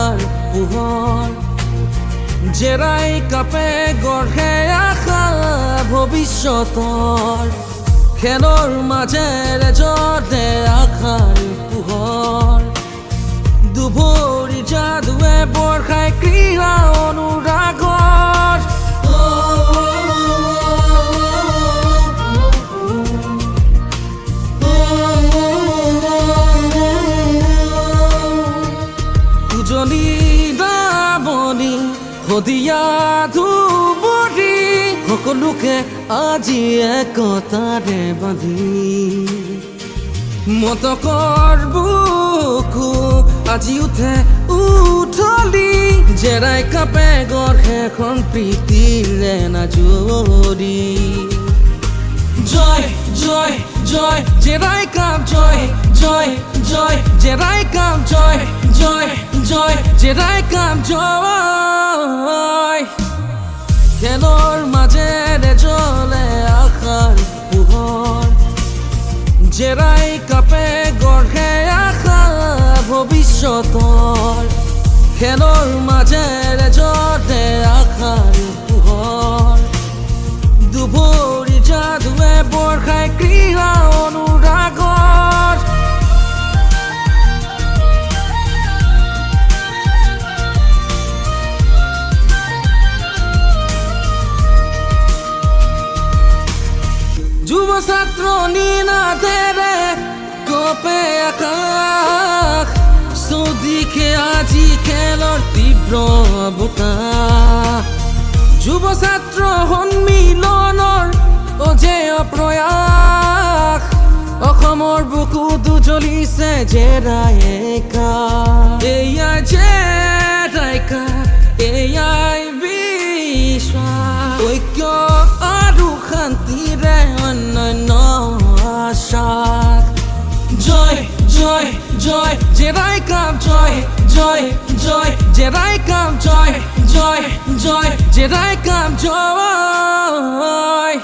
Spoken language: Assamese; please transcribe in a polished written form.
আশাৰ পোহৰ জেৰাই কাপে গঢ়ে আশা ভৱিষ্যতৰ খেলৰ মাজেৰে জ্বলে আশাৰ পোহৰ দুভৰি যাদুৱে বৰ্ষাই ক্ৰীড়া অনুৰাগৰ উজলি দাবনি সদিয়া ধুবুৰী সকলোকে আজি একতাৰে বান্ধি মতকৰ বুকু আজি উঠে উঠলি জেৰাই কাপে গঢ়ে এখন প্ৰীতিৰে নাজৰি জয় জয় জয় জেৰাই কাপ জয় জয় জয় জেৰাই কাপ জয় জয় জয় জেৰাই কাপ জয় খেলৰ মাজেৰে জ্বলে আশাৰ পোহৰ জেৰাই কাপে গঢ়ে আশা ভৱিষ্যতৰ খেলৰ মাজেৰে জ্বলে আশাৰ পোহৰ দুভৰি যাদুৱে বৰ্ষাই ক্ৰীড়া অনুৰাগৰ যুৱ ছাত্ৰ নিনাদেৰে কপে আকাশ চৌদিশে আজি খেলৰ তীব্ৰ বতাহ যুৱ ছাত্ৰ সন্মিলনৰ অজেয় প্ৰয়াস অসমৰ বুকুতো জ্বলিছে জেৰাই কাপ এয়াই জেৰাই কাপ এয়াই বিশ্বাস ঐক্য আৰু শান্তিৰে অনন্য আশাস জয় জয় জয় জেৰাই কাপ জয় জয় জয় জেৰাই কাপ জয় জয় জয় জেৰাই কাপ জয়